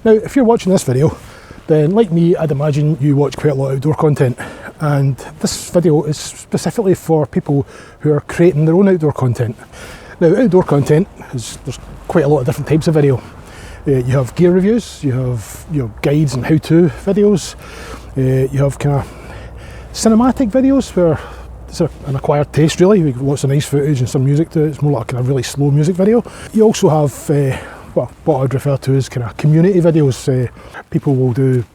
Now, if you're watching this video, then like me, I'd imagine you watch quite a lot of outdoor content. And this video is specifically for people who are creating their own outdoor content. Now, outdoor content, there's quite a lot of different types of video. You have gear reviews, you have guides and how-to videos, you have kind of cinematic videos where it's an acquired taste really, with lots of nice footage and some music to it. It's more like a kind of really slow music video. You also have what I'd refer to as kind of community videos. People will do,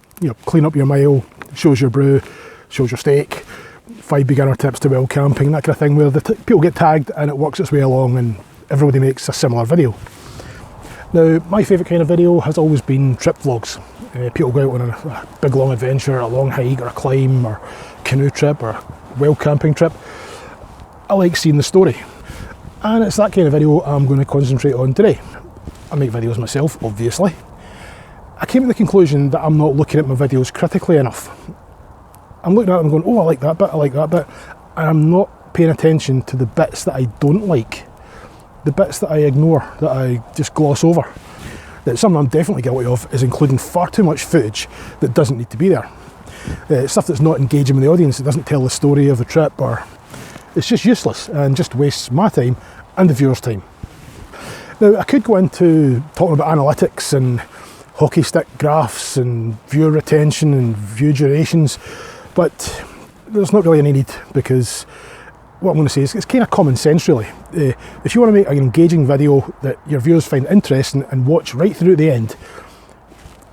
clean up your mile, shows your brew, shows your steak, 5 beginner tips to wild camping, that kind of thing, where people get tagged and it works its way along and everybody makes a similar video. Now, my favourite kind of video has always been trip vlogs. People go out on a big long adventure, a long hike or a climb or canoe trip or wild camping trip. I like seeing the story, and it's that kind of video I'm going to concentrate on today. I make videos myself, obviously. I came to the conclusion that I'm not looking at my videos critically enough. I'm looking at them going, oh, I like that bit, and I'm not paying attention to the bits that I don't like, the bits that I ignore, that I just gloss over. That something I'm definitely guilty of is including far too much footage that doesn't need to be there. Stuff that's not engaging with the audience, it doesn't tell the story of the trip, or it's just useless and just wastes my time and the viewer's time. Now, I could go into talking about analytics and hockey stick graphs and viewer retention and view durations, but there's not really any need, because what I'm going to say is it's kind of common sense really. If you want to make an engaging video that your viewers find interesting and watch right through to the end,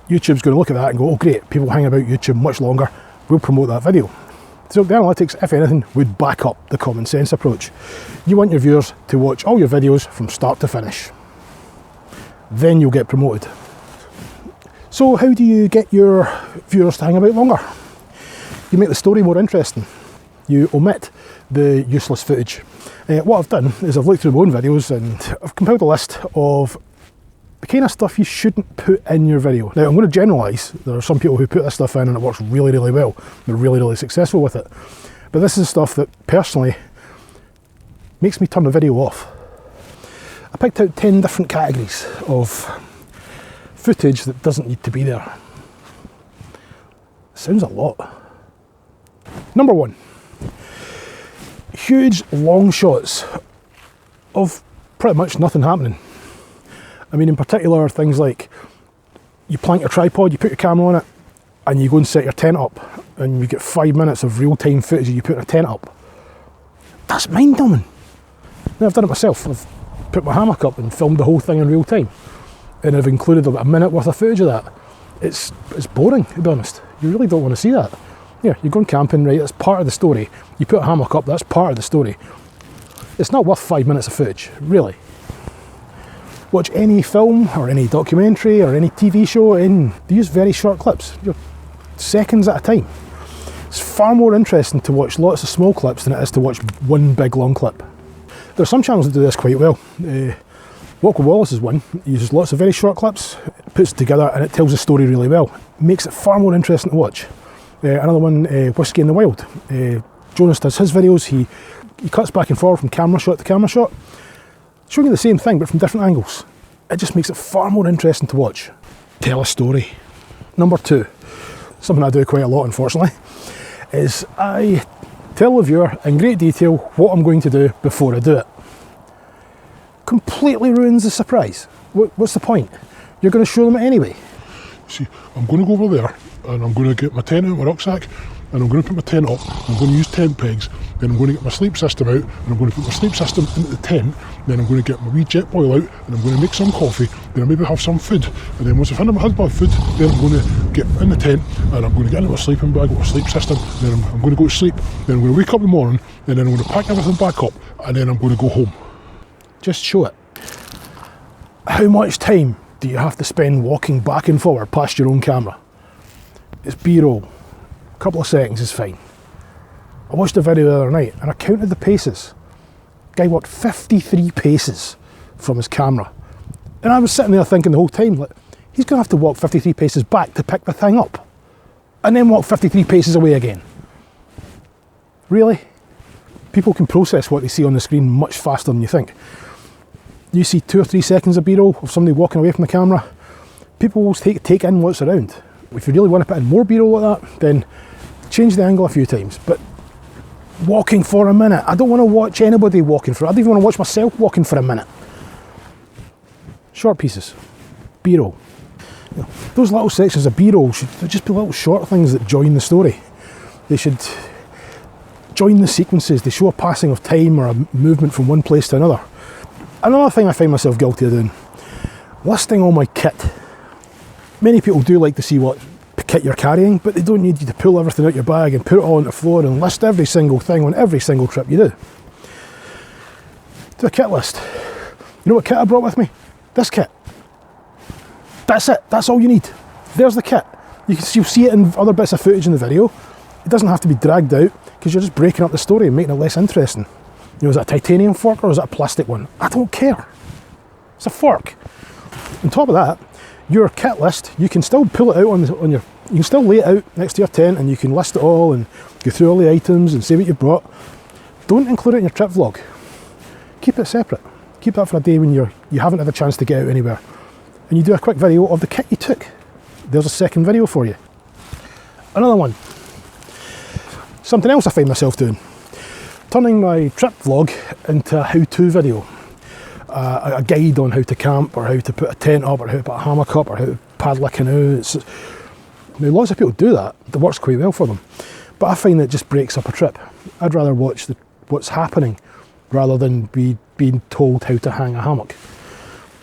YouTube's going to look at that and go, oh great, people hang about YouTube much longer, we'll promote that video. So the analytics, if anything, would back up the common sense approach. You want your viewers to watch all your videos from start to finish. Then you'll get promoted. So how do you get your viewers to hang about longer? You make the story more interesting. You omit the useless footage. What I've done is I've looked through my own videos and I've compiled a list of the kind of stuff you shouldn't put in your video. Now, I'm going to generalise. There are some people who put this stuff in and it works really, really well. They're really, really successful with it. But this is stuff that personally makes me turn the video off. I picked out 10 different categories of footage that doesn't need to be there. Sounds a lot. Number 1. Huge long shots of pretty much nothing happening. I mean, in particular, things like you plank your tripod, you put your camera on it, and you go and set your tent up, and you get 5 minutes of real-time footage of you putting a tent up. That's mind-numbing. Now, I've done it myself. I've put my hammock up and filmed the whole thing in real time, and I've included about a minute worth of footage of that. It's boring, to be honest. You really don't want to see that. Yeah, you're going camping, right? That's part of the story. You put a hammock up, that's part of the story. It's not worth 5 minutes of footage, really. Watch any film or any documentary or any TV show and they use very short clips, seconds at a time. It's far more interesting to watch lots of small clips than it is to watch one big long clip. There are some channels that do this quite well. Walk with Wallace is one. He uses lots of very short clips, puts it together and it tells the story really well. Makes it far more interesting to watch. Another one, Whiskey in the Wild. Jonas does his videos, he cuts back and forward from camera shot to camera shot, showing you the same thing but from different angles. It just makes it far more interesting to watch. Tell a story. Number 2, something I do quite a lot unfortunately, is I tell the viewer in great detail what I'm going to do before I do it. Completely ruins the surprise. What's the point? You're going to show them it anyway. See, I'm going to go over there and I'm going to get my tent out of my rucksack and I'm going to put my tent up, I'm going to use tent pegs, then I'm going to get my sleep system out and I'm going to put my sleep system into the tent, then I'm going to get my wee jet boil out and I'm going to make some coffee, then I'll maybe have some food, and then once I've had my food, then I'm going to get in the tent and I'm going to get into my sleeping bag with my sleep system, then I'm going to go to sleep, then I'm going to wake up in the morning, and then I'm going to pack everything back up and then I'm going to go home. Just show it. How much time do you have to spend walking back and forward past your own camera? It's B-roll. A couple of seconds is fine. I watched a video the other night and I counted the paces. Guy walked 53 paces from his camera. And I was sitting there thinking the whole time, like, he's going to have to walk 53 paces back to pick the thing up. And then walk 53 paces away again. Really? People can process what they see on the screen much faster than you think. You see 2 or 3 seconds of B-roll of somebody walking away from the camera, People will take in what's around. If you really want to put in more B-roll like that, then change the angle a few times. But walking for a minute, I don't want to watch anybody walking for, I don't even want to watch myself walking for a minute. Short pieces, B-roll. You know, those little sections of B-roll should just be little short things that join the story. They should join the sequences. They show a passing of time or a movement from one place to another. Another thing I find myself guilty of doing, listing all my kit. Many people do like to see what kit you're carrying, but they don't need you to pull everything out your bag and put it all on the floor and list every single thing on every single trip you do. Do a kit list. You know what kit I brought with me? This kit. That's it. That's all you need. There's the kit. You'll see it in other bits of footage in the video. It doesn't have to be dragged out because you're just breaking up the story and making it less interesting. You know, is it a titanium fork or is it a plastic one? I don't care. It's a fork. On top of that, your kit list, you can still pull it out on your, you can still lay it out next to your tent and you can list it all and go through all the items and say what you brought. Don't include it in your trip vlog. Keep it separate. Keep that for a day when you haven't had a chance to get out anywhere. And you do a quick video of the kit you took. There's a second video for you. Another one. Something else I find myself doing. Turning my trip vlog into a how-to video. A guide on how to camp or how to put a tent up or how to put a hammock up or how to paddle a canoe. Now lots of people do that. It works quite well for them. But I find it just breaks up a trip. I'd rather watch what's happening rather than being told how to hang a hammock.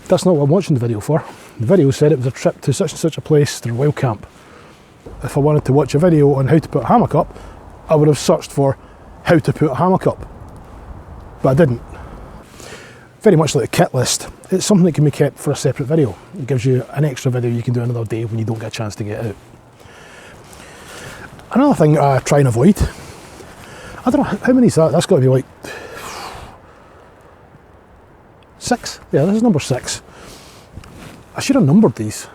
That's not what I'm watching the video for. The video said it was a trip to such and such a place to a wild camp. If I wanted to watch a video on how to put a hammock up, I would have searched for how to put a hammock up. But I didn't. Very much like a kit list. It's something that can be kept for a separate video. It gives you an extra video you can do another day when you don't get a chance to get out. Another thing I try and avoid, I don't know, how many is that? That's got to be like 6. Yeah, this is number 6. I should have numbered these.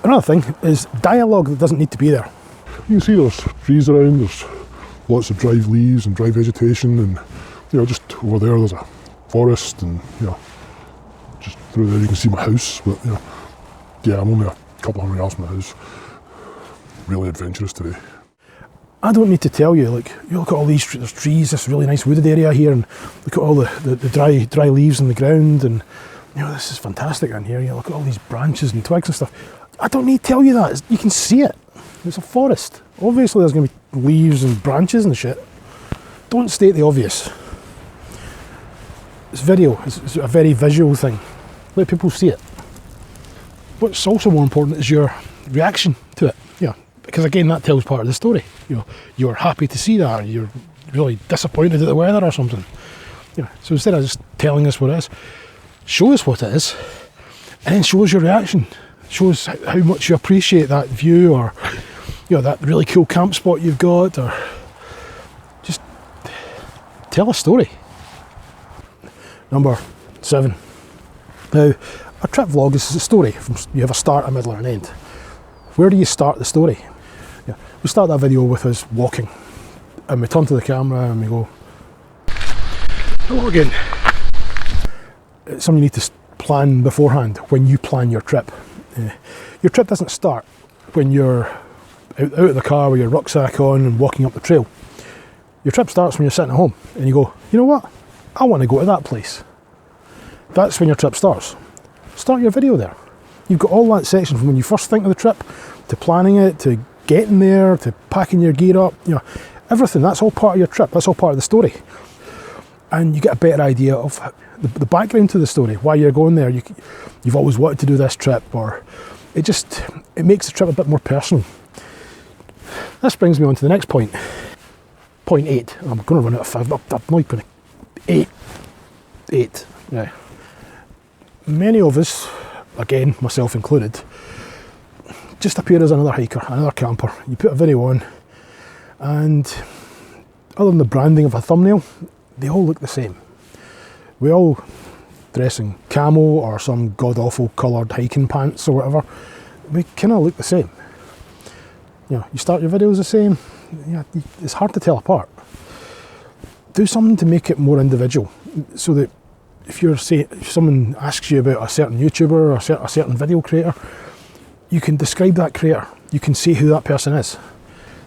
Another thing is dialogue that doesn't need to be there. You can see there's trees around, there's lots of dry leaves and dry vegetation, and you know, just over there there's a forest, and you know, just through there you can see my house. But you know, yeah, I'm only a couple hundred yards from my house. Really adventurous today. I don't need to tell you, like, you look at all these, there's trees, this really nice wooded area here, and look at all the dry leaves on the ground, and you know, this is fantastic in here. You look at all these branches and twigs and stuff. I don't need to tell you that. You can see it. It's a forest. Obviously there's going to be leaves and branches and shit. Don't state the obvious. It's video. It's a very visual thing. Let people see it. What's also more important is your reaction to it. Yeah, because again, that tells part of the story. You know, you're happy to see that, or you're really disappointed at the weather or something. Yeah. So instead of just telling us what it is, show us what it is, and then show us your reaction. Show us how much you appreciate that view, or you know, that really cool camp spot you've got, or just tell a story. Number 7. Now, a trip vlog is a story. You have a start, a middle, and an end. Where do you start the story? Yeah, we start that video with us walking, and we turn to the camera and we go, hello again. It's something you need to plan beforehand when you plan your trip. Your trip doesn't start when you're out of the car with your rucksack on and walking up the trail. Your trip starts when you're sitting at home and you go, you know what? I want to go to that place. That's when your trip starts. Start your video there. You've got all that section from when you first think of the trip, to planning it, to getting there, to packing your gear up, you know, everything. That's all part of your trip. That's all part of the story. And you get a better idea of the background to the story, why you're going there. You've always wanted to do this trip, or it makes the trip a bit more personal. This brings me on to the next point. Point 8. I'm going to run out of 5. I'm not going to. 8. Yeah. Many of us, again, myself included, just appear as another hiker, another camper. You put a video on, and other than the branding of a thumbnail, they all look the same. We all dress in camo or some god-awful coloured hiking pants or whatever. We kind of look the same. You know, you start your videos the same. Yeah, it's hard to tell apart. Do something to make it more individual, so that if someone asks you about a certain YouTuber or a certain video creator, you can describe that creator. You can see who that person is.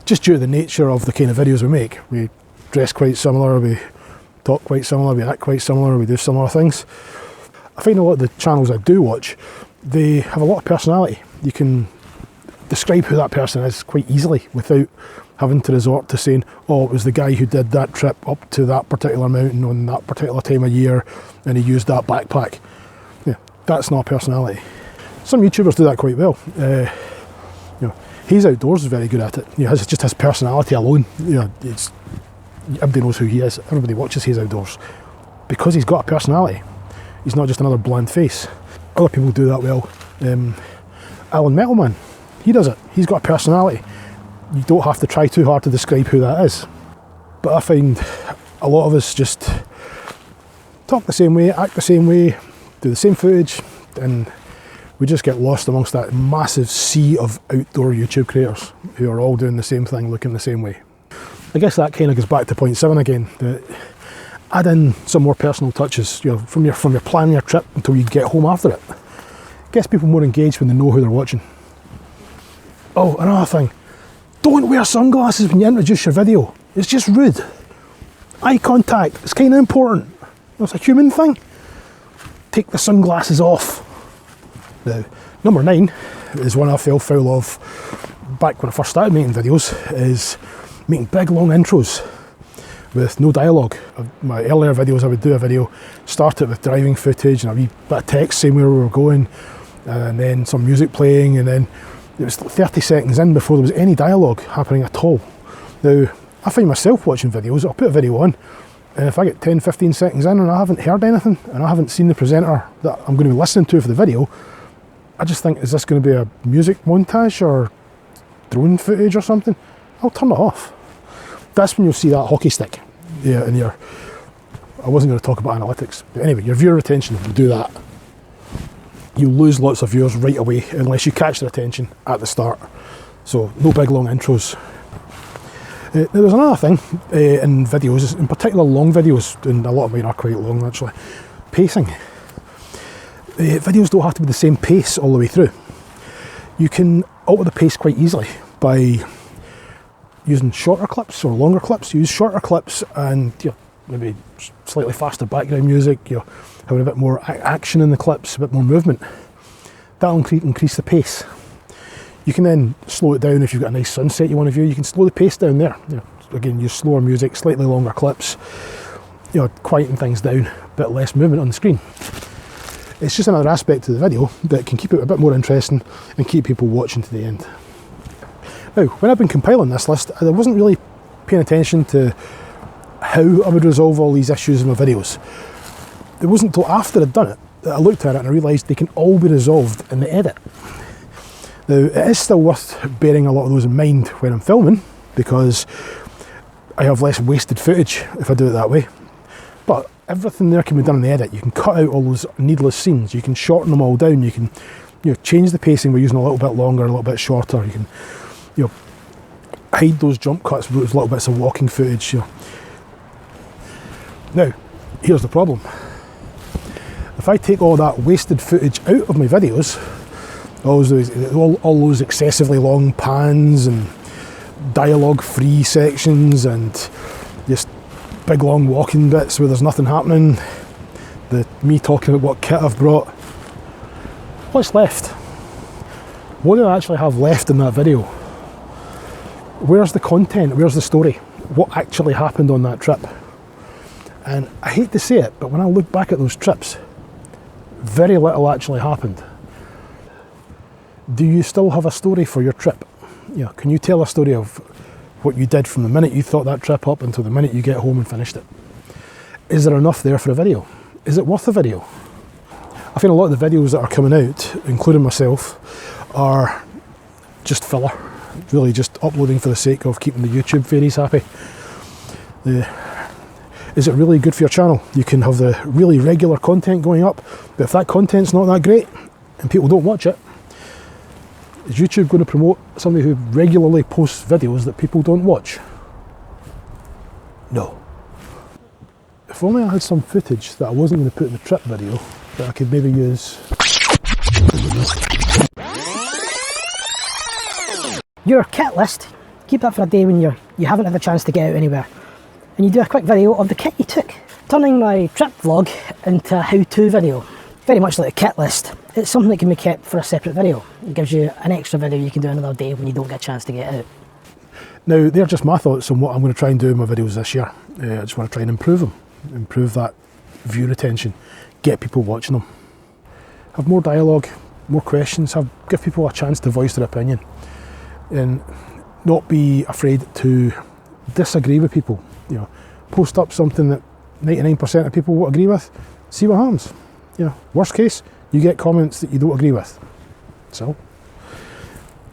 Just due to the nature of the kind of videos we make. We dress quite similar, we talk quite similar, we act quite similar, we do similar things. I find a lot of the channels I do watch, they have a lot of personality. You can describe who that person is quite easily without having to resort to saying, oh, it was the guy who did that trip up to that particular mountain on that particular time of year and he used that backpack. Yeah, that's not personality. Some YouTubers do that quite well. He's Outdoors is very good at it. It's just his personality alone. Everybody knows who he is. Everybody watches He's Outdoors because he's got a personality. He's not just another bland face. Other people do that well. Alan Metalman, he does it. He's got a personality. You don't have to try too hard to describe who that is. But I find a lot of us just talk the same way, act the same way, do the same footage, and we just get lost amongst that massive sea of outdoor YouTube creators who are all doing the same thing, looking the same way. I guess that kind of goes back to point 7 again. That add in some more personal touches, from your planning your trip until you get home after it. Gets people more engaged when they know who they're watching. Oh, another thing. Don't wear sunglasses when you introduce your video. It's just rude. Eye contact, it's kind of important. It's a human thing. Take the sunglasses off. Now, number 9 is one I fell foul of back when I first started making videos, is making big long intros with no dialogue. My earlier videos, I would do a video, start it with driving footage and a wee bit of text saying where we were going, and then some music playing, and then it was 30 seconds in before there was any dialogue happening at all. Now, I find myself watching videos, I'll put a video on, and if I get 10-15 seconds in and I haven't heard anything, and I haven't seen the presenter that I'm going to be listening to for the video, I just think, is this going to be a music montage or drone footage or something? I'll turn it off. That's when you'll see that hockey stick. Yeah, in your, I wasn't going to talk about analytics, but anyway, your viewer retention will do that. You lose lots of viewers right away unless you catch their attention at the start. So no big long intros. There's another thing in videos, in particular long videos, and a lot of mine are quite long actually, pacing. Videos don't have to be the same pace all the way through. You can alter the pace quite easily by using shorter clips or longer clips. Use shorter clips and maybe slightly faster background music, having a bit more action in the clips, a bit more movement. That'll increase the pace. You can then slow it down if you've got a nice sunset you want to view. You can slow the pace down there. Again, use slower music, slightly longer clips, quieten things down, a bit less movement on the screen. It's just another aspect of the video that can keep it a bit more interesting and keep people watching to the end. Now, when I've been compiling this list, I wasn't really paying attention to how I would resolve all these issues in my videos. It wasn't until after I'd done it that I looked at it and I realised they can all be resolved in the edit. Now, it is still worth bearing a lot of those in mind when I'm filming, because I have less wasted footage if I do it that way. But everything there can be done in the edit. You can cut out all those needless scenes, you can shorten them all down, you can change the pacing by using a little bit longer, a little bit shorter, you can hide those jump cuts with those little bits of walking footage. Now, here's the problem. If I take all that wasted footage out of my videos, all those excessively long pans and dialogue-free sections and just big long walking bits where there's nothing happening, me talking about what kit I've brought, what's left? What do I actually have left in that video? Where's the content? Where's the story? What actually happened on that trip? And I hate to say it, but when I look back at those trips, very little actually happened. Do you still have a story for your trip? Can you tell a story of what you did from the minute you thought that trip up until the minute you get home and finished it? Is there enough there for a video? Is it worth a video? I think a lot of the videos that are coming out, including myself, are just filler. Really just uploading for the sake of keeping the YouTube fairies happy. Is it really good for your channel? You can have the really regular content going up, but if that content's not that great and people don't watch it, is YouTube going to promote somebody who regularly posts videos that people don't watch? No. If only I had some footage that I wasn't going to put in the trip video that I could maybe use. Your kit list, keep that for a day when you haven't had a chance to get out anywhere. And you do a quick video of the kit you took. Turning my trip vlog into a how-to video. Very much like a kit list. It's something that can be kept for a separate video. It gives you an extra video you can do another day when you don't get a chance to get out. Now, they're just my thoughts on what I'm going to try and do in my videos this year. I just want to try and improve them. Improve that view retention. Get people watching them. Have more dialogue, more questions. Give people a chance to voice their opinion. And not be afraid to disagree with people. You know, post up something that 99% of people won't agree with. See what happens. You know, worst case, you get comments that you don't agree with. So,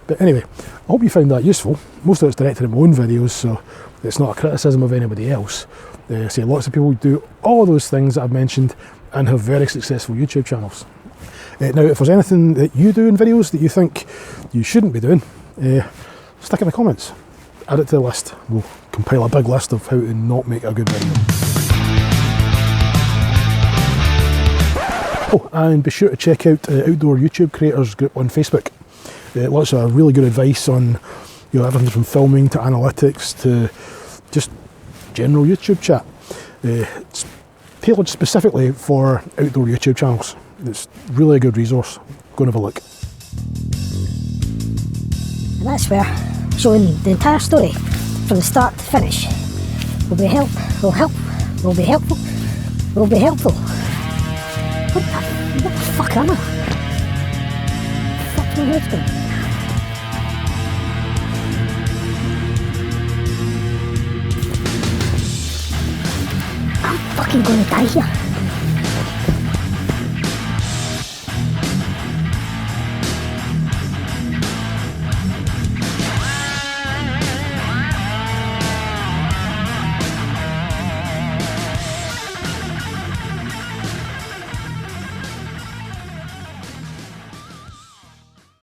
but anyway, I hope you found that useful. Most of it's directed at my own videos, so it's not a criticism of anybody else. See, lots of people do all those things that I've mentioned and have very successful YouTube channels. Now, if there's anything that you do in videos that you think you shouldn't be doing, stick it in the comments. Add it to the list. We'll compile a big list of how to not make a good video. Oh, and be sure to check out the Outdoor YouTube Creators group on Facebook. Lots of really good advice on, you know, everything from filming to analytics to just general YouTube chat. It's tailored specifically for outdoor YouTube channels. It's really a good resource. Go and have a look. And that's where showing the entire story from the start to finish will be helpful. What the fuck am I? Fuck my head's going. I'm fucking gonna die here.